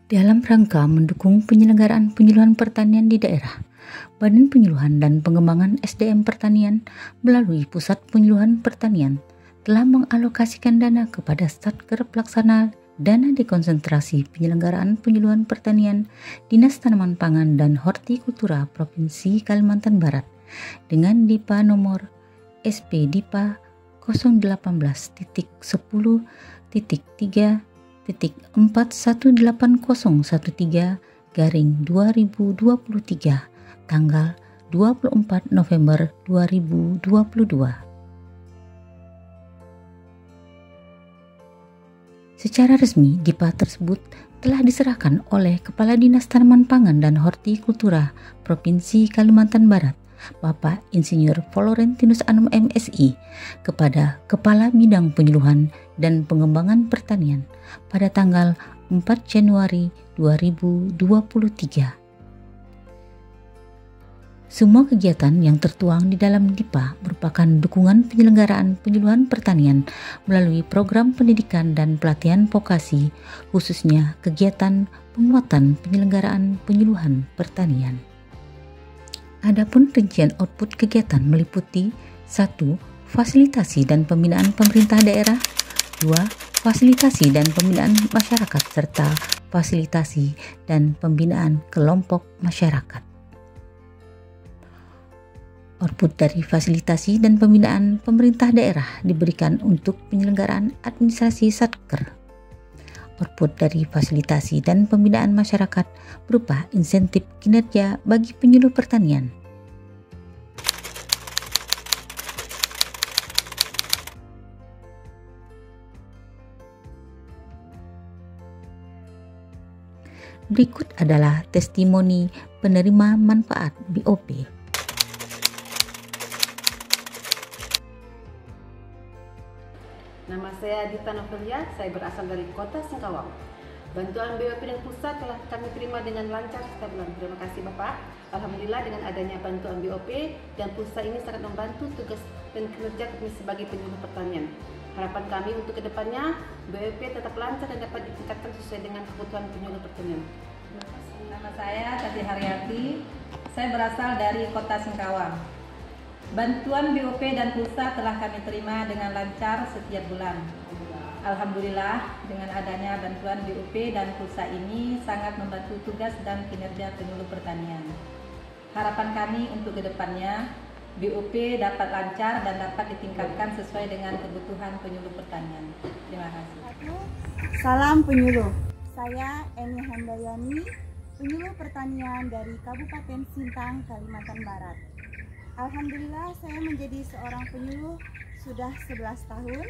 Dalam rangka mendukung penyelenggaraan penyuluhan pertanian di daerah, Badan Penyuluhan dan Pengembangan SDM Pertanian melalui Pusat Penyuluhan Pertanian telah mengalokasikan dana kepada Satker Pelaksana Dana Dekonsentrasi Penyelenggaraan Penyuluhan Pertanian Dinas Tanaman Pangan dan Hortikultura Provinsi Kalimantan Barat dengan DIPA nomor SP DIPA 018-1013-418013/2023 tanggal 24 November 2022. Secara resmi, DIPA tersebut telah diserahkan oleh Kepala Dinas Tanaman Pangan dan Hortikultura Provinsi Kalimantan Barat, Bapak Insinyur Florentinus Anom MSI, kepada Kepala Bidang Penyuluhan dan Pengembangan Pertanian pada tanggal 4 Januari 2023. Semua kegiatan yang tertuang di dalam DIPA merupakan dukungan penyelenggaraan penyuluhan pertanian melalui program pendidikan dan pelatihan vokasi, khususnya kegiatan penguatan penyelenggaraan penyuluhan pertanian. Adapun rincian output kegiatan meliputi 1. Fasilitasi dan pembinaan pemerintah daerah, 2. Fasilitasi dan pembinaan masyarakat serta fasilitasi dan pembinaan kelompok masyarakat. Output dari fasilitasi dan pembinaan pemerintah daerah diberikan untuk penyelenggaraan administrasi Satker. Output dari fasilitasi dan pembinaan masyarakat berupa insentif kinerja bagi penyuluh pertanian. Berikut adalah testimoni penerima manfaat BOP. Nama saya Dita Novelia, saya berasal dari Kota Singkawang. Bantuan BOP dan pusat telah kami terima dengan lancar setiap bulan. Terima kasih Bapak. Alhamdulillah dengan adanya bantuan BOP dan pusat ini sangat membantu tugas dan kinerja kami sebagai penyuluh pertanian. Harapan kami untuk kedepannya, BOP tetap lancar dan dapat ditingkatkan sesuai dengan kebutuhan penyuluh pertanian. Nama saya Tati Haryati, saya berasal dari Kota Singkawang. Bantuan BOP dan pulsa telah kami terima dengan lancar setiap bulan. Alhamdulillah dengan adanya bantuan BOP dan pulsa ini sangat membantu tugas dan kinerja penyuluh pertanian. Harapan kami untuk kedepannya, BOP dapat lancar dan dapat ditingkatkan sesuai dengan kebutuhan penyuluh pertanian. Terima kasih. Salam penyuluh, saya Eni Handayani, penyuluh pertanian dari Kabupaten Sintang, Kalimantan Barat. Alhamdulillah saya menjadi seorang penyuluh sudah 11 tahun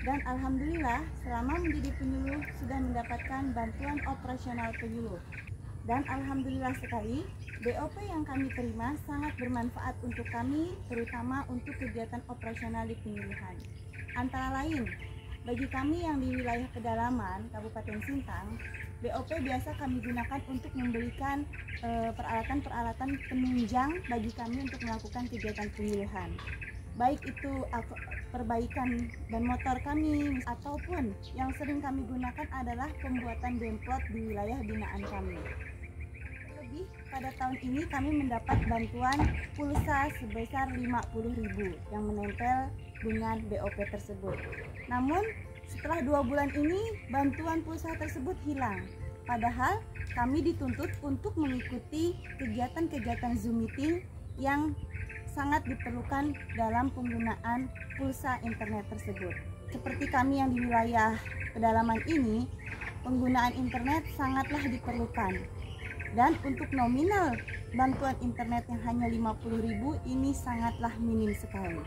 dan alhamdulillah selama menjadi penyuluh sudah mendapatkan bantuan operasional penyuluh. Dan alhamdulillah sekali BOP yang kami terima sangat bermanfaat untuk kami, terutama untuk kegiatan operasional di penyuluhan. Antara lain, bagi kami yang di wilayah pedalaman Kabupaten Sintang, BOP biasa kami gunakan untuk memberikan peralatan-peralatan penunjang bagi kami untuk melakukan kegiatan penyuluhan. Baik itu perbaikan ban motor kami ataupun yang sering kami gunakan adalah pembuatan demplot di wilayah binaan kami. Lebih pada tahun ini kami mendapat bantuan pulsa sebesar 50.000 yang menempel dengan BOP tersebut. Namun setelah 2 bulan ini bantuan pulsa tersebut hilang. Padahal kami dituntut untuk mengikuti kegiatan-kegiatan Zoom meeting yang sangat diperlukan dalam penggunaan pulsa internet tersebut. Seperti kami yang di wilayah pedalaman ini, penggunaan internet sangatlah diperlukan. Dan untuk nominal bantuan internet yang hanya 50.000 ini sangatlah minim sekali.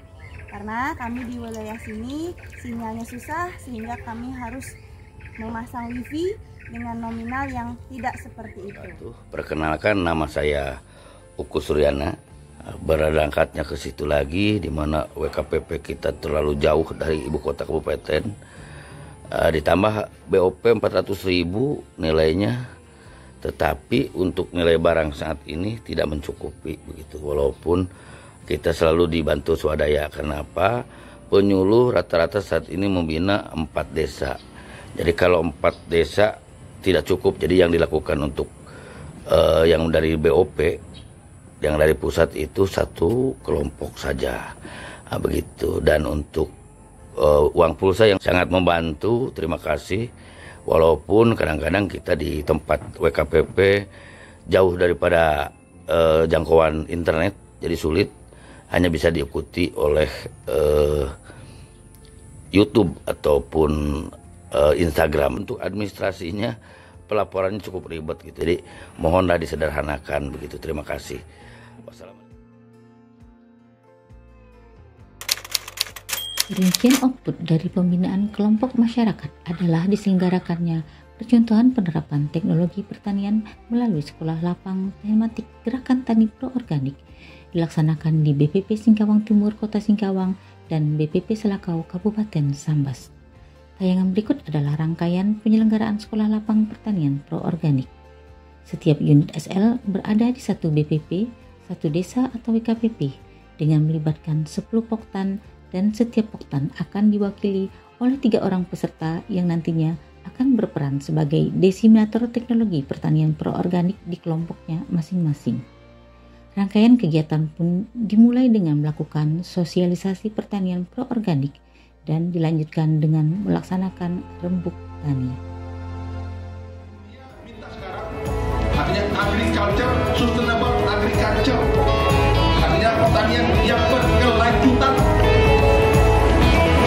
Karena kami di wilayah sini sinyalnya susah sehingga kami harus memasang wifi dengan nominal yang tidak seperti itu. Perkenalkan, nama saya Uku Suryana. Berangkatnya ke situ lagi di mana WKPP kita terlalu jauh dari ibu kota kabupaten. Ditambah BOP 400.000 nilainya, tetapi untuk nilai barang saat ini tidak mencukupi begitu. Walaupun kita selalu dibantu swadaya. Kenapa? Penyuluh rata-rata saat ini membina 4 desa. Jadi kalau 4 desa tidak cukup. Jadi yang dilakukan untuk yang dari BOP, yang dari pusat itu satu kelompok saja, begitu. Dan untuk uang pulsa yang sangat membantu, terima kasih. Walaupun kadang-kadang kita di tempat WKPP jauh daripada jangkauan internet, jadi sulit, hanya bisa diikuti oleh YouTube ataupun Instagram. Untuk administrasinya, pelaporannya cukup ribet gitu. Jadi mohonlah disederhanakan begitu. Terima kasih. Wassalamualaikum. Rincian output dari pembinaan kelompok masyarakat adalah diselenggarakannya percontohan penerapan teknologi pertanian melalui sekolah lapang tematik Gerakan Tani Pro Organik dilaksanakan di BPP Singkawang Timur Kota Singkawang dan BPP Selakau Kabupaten Sambas. Tayangan berikut adalah rangkaian penyelenggaraan sekolah lapang pertanian pro organik. Setiap unit SL berada di satu BPP, satu desa atau WKPP dengan melibatkan 10 poktan, dan setiap poktan akan diwakili oleh 3 orang peserta yang nantinya akan berperan sebagai desiminator teknologi pertanian pro organik di kelompoknya masing-masing. Rangkaian kegiatan pun dimulai dengan melakukan sosialisasi pertanian pro organik dan dilanjutkan dengan melaksanakan rembuk tani. Artinya agriculture, sustainable agriculture, artinya pertanian yang berkelanjutan.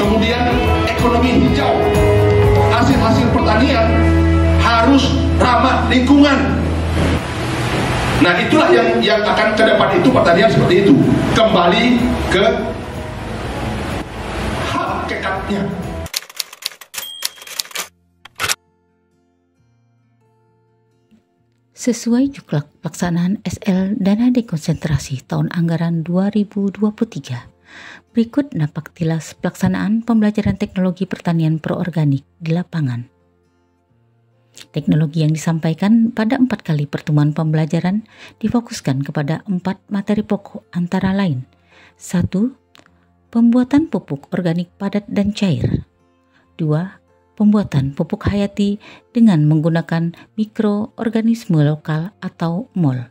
Kemudian ekonomi hijau, hasil-hasil pertanian harus ramah lingkungan. Nah itulah yang akan ke depan itu pertanian seperti itu. Kembali ke hakikatnya. Sesuai juklak pelaksanaan SL Dana Dekonsentrasi tahun anggaran 2023, berikut napak tilas pelaksanaan pembelajaran teknologi pertanian pro organik di lapangan. Teknologi yang disampaikan pada 4 kali pertemuan pembelajaran difokuskan kepada 4 materi pokok antara lain. 1. Pembuatan pupuk organik padat dan cair. 2. Pembuatan pupuk hayati dengan menggunakan mikroorganisme lokal atau MOL.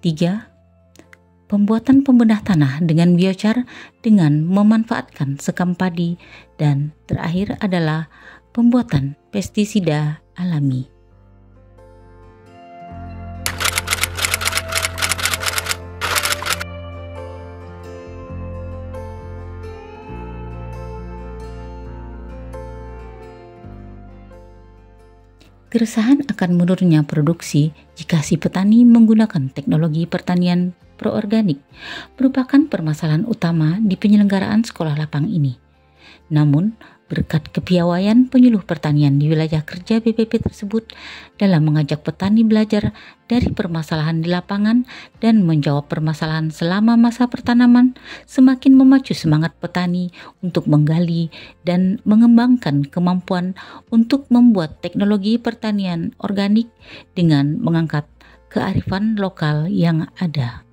3. Pembuatan pembenah tanah dengan biochar dengan memanfaatkan sekam padi, dan terakhir adalah pembuatan pestisida alami. Keresahan akan menurunnya produksi jika si petani menggunakan teknologi pertanian pro organik merupakan permasalahan utama di penyelenggaraan sekolah lapang ini. Namun, berkat kepiawaian penyuluh pertanian di wilayah kerja BPP tersebut dalam mengajak petani belajar dari permasalahan di lapangan dan menjawab permasalahan selama masa pertanaman, semakin memacu semangat petani untuk menggali dan mengembangkan kemampuan untuk membuat teknologi pertanian organik dengan mengangkat kearifan lokal yang ada.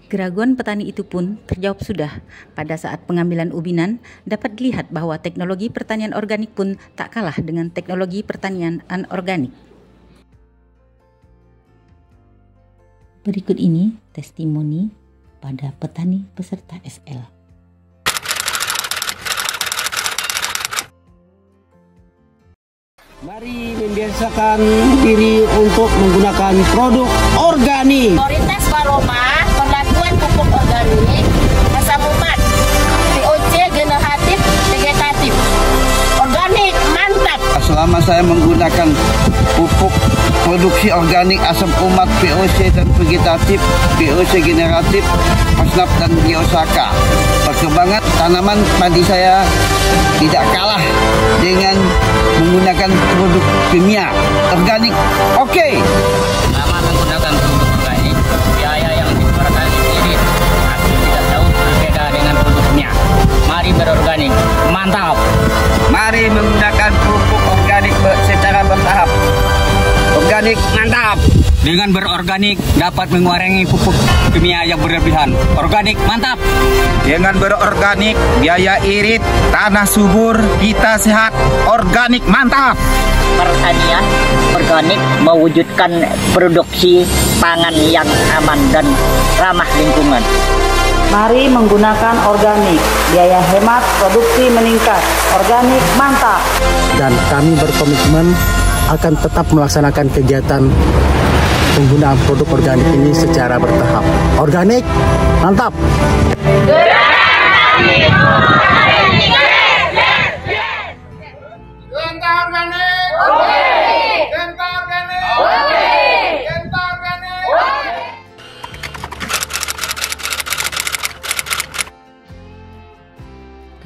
Keraguan petani itu pun terjawab sudah pada saat pengambilan ubinan. Dapat dilihat bahwa teknologi pertanian organik pun tak kalah dengan teknologi pertanian anorganik. Berikut ini testimoni pada petani peserta SL. Mari membiasakan diri untuk menggunakan produk organik. Prioritas Baroma perlakuan pupuk organik asam umat, POC generatif vegetatif, organik mantap. Selama saya menggunakan pupuk produksi organik asam umat, POC dan vegetatif, POC generatif, Pasnap dan Biosaka, perkembangan tanaman padi saya tidak kalah dengan menggunakan produk kimia organik. Oke. Selama menggunakan produk organik, biaya yang dikeluarkan sendiri hasil tidak jauh berbeda dengan produknya. Mari berorganik, mantap. Mari menggunakan pupuk organik secara bertahap. Organik mantap. dengan berorganik dapat mengurangi pupuk kimia yang berlebihan. Organik mantap. Dengan berorganik, biaya irit, tanah subur, kita sehat. Organik mantap. Pertanian organik mewujudkan produksi pangan yang aman dan ramah lingkungan. Mari menggunakan organik, biaya hemat, produksi meningkat. Organik mantap. Dan kami berkomitmen akan tetap melaksanakan kegiatan penggunaan produk organik ini secara bertahap. Organik mantap.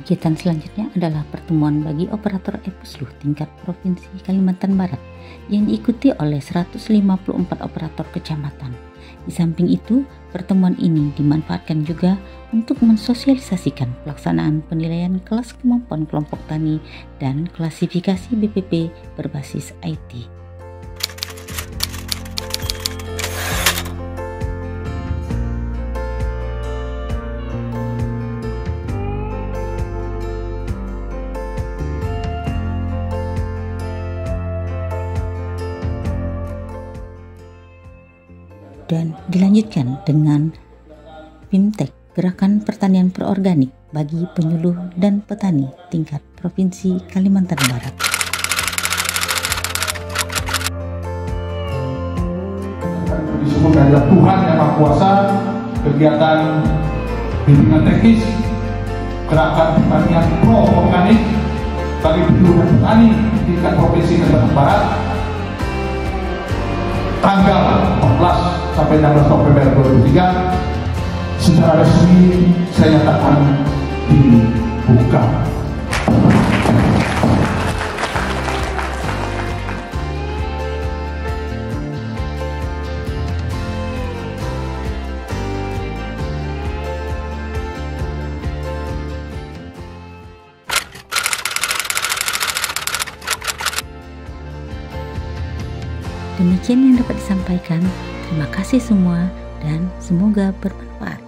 Kegiatan selanjutnya adalah pertemuan bagi operator e-Puslu tingkat Provinsi Kalimantan Barat yang diikuti oleh 154 operator kecamatan. Di samping itu, pertemuan ini dimanfaatkan juga untuk mensosialisasikan pelaksanaan penilaian kelas kemampuan kelompok tani dan klasifikasi BPP berbasis IT. Dan dilanjutkan dengan Bimtek, Gerakan Pertanian Perorganik bagi penyuluh dan petani tingkat Provinsi Kalimantan Barat. Disebut adalah Tuhan Yang Maha Kuasa, kegiatan bimbingan teknis, Gerakan Pertanian Pro-Organik bagi penyuluh dan petani tingkat Provinsi Kalimantan Barat, tanggal 14 sampai 16 November 2023 secara resmi saya nyatakan dibuka. Demikian yang dapat disampaikan. Terima kasih semua dan semoga bermanfaat.